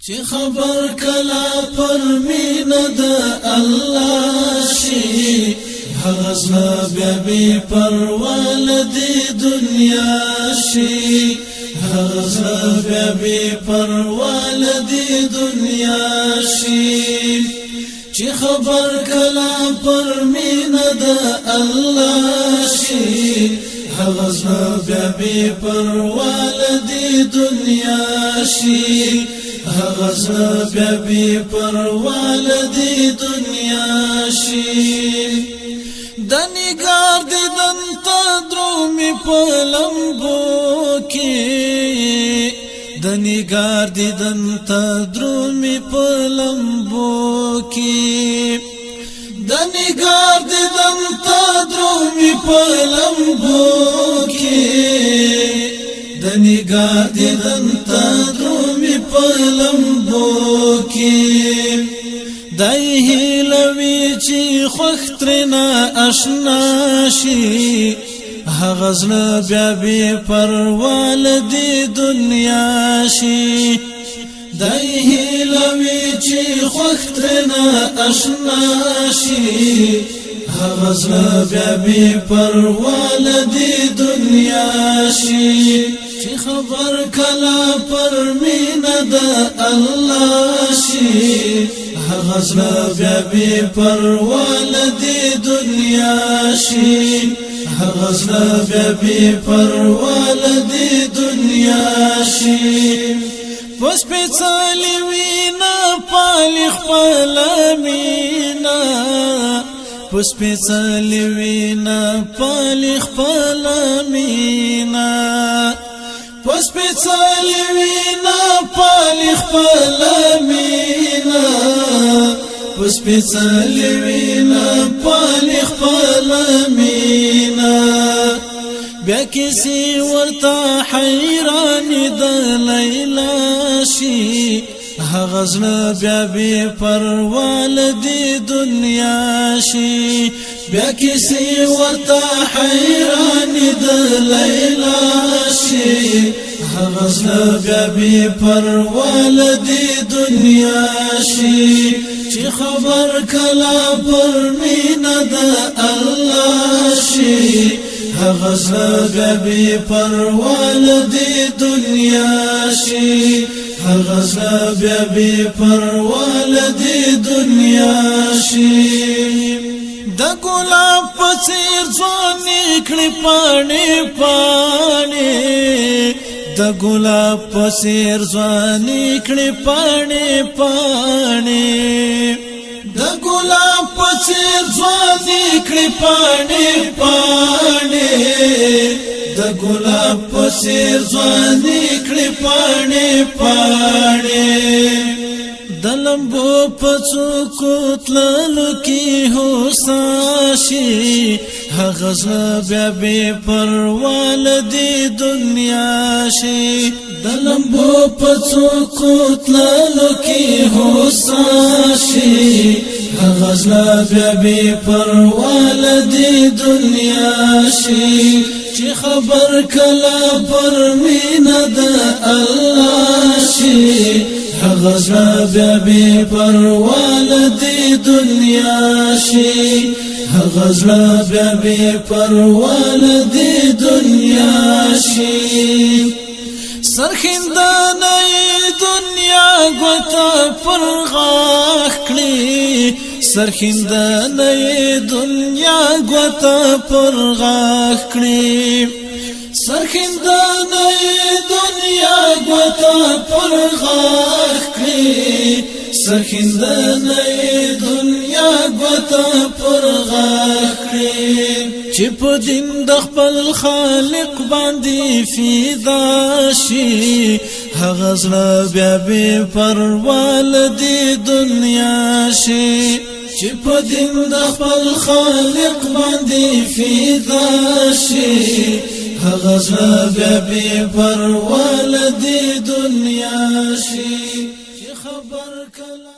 چې خبر کلا پر مینا د الله شي هغه زړه بیا بې پروا له دې دنیا شي هغه زړه بیا بې پروا له دې دنیا شي چې خبر کلا پر مینا د الله شي هغه زړه بیا بې پروا له دې دنیا شي هغه زړه بیا بې پروا له دې دنیا شي د نګار دیدن ته درومي په لمبو کې د نګار دیدن ته درومي په لمبو کې د نګار دیدن ته درومي په لمبو کې د نګار دیدن ته درومي په لمبو کې دای هیلوي چې خوښ ترنا آشنا شي هغه زړه بیا بې پروا له دې دنیا شي دای هیلوي چې خوښ ترنا آشنا شي هغه زړه بیا بې پروا له دې دنیا شي چې خبر کلا پر مینا د الله شي هغه زړه بیا بې پروا له دې دنیا شي هغه زړه بیا بې پروا له دې دنیا شي پس پیڅلې وینا پالې خپل مینا پس پیڅلې وینا پالې خپل مینا پس پیڅلې وینا پالې خپل مینا پس پیڅلې وینا پالې خپل مینا بیا کسی ورته حیران د لیلا شي هغه زړه بیا بې پروا له دې دنیا شي بیا کسی ورته حیران د لیلا شي هغه زړه بیا بې پروا له دې دنیا شي چې خبر کلا پر مینا د الله شي هغه زړه بیا بې پروا له دې دنیا شي هغه زړه بیا بې پروا له دې دنیا شي د ګلاب په څېر ځواني کړې پاڼې پاڼې د ګلاب په څېر ځواني کړې پاڼې پاڼې د ګلاب په څېر ځواني کړې پاڼې پاڼې د ګلاب په څېر ځواني کړې پاڼې پاڼې د لمبو په څوکو تللو کې هوسا شي هغه زړه بیا بې پروا له دې دنیا شي د لمبو په څوکو تللو کې هوسا شي هغه زړه بیا بې پروا له دې دنیا شي چې خبر کلا پر مینا د الله شي هغه زړه بیا بې پروا له دې دنیا شي هغه زړه بیا بې پروا له دې دنیا شي سرخندانه دنیا ګوته پر غاښ کړي سرخندانه دنیا ګوته پر غاښ کړي سرخندانه دنیا ګوته پر غاښ کړي سرخندانه دنیا ګوته پر غاښ کړي چې په دین د خپل خالق باندې فدا شي هغه زړه بیا بې پروا له دې دنیا شي چې په دین د خپل خالق باندې فدا شي هغه زړه بیا بې پروا له دې دنیا شي چې خبر کلا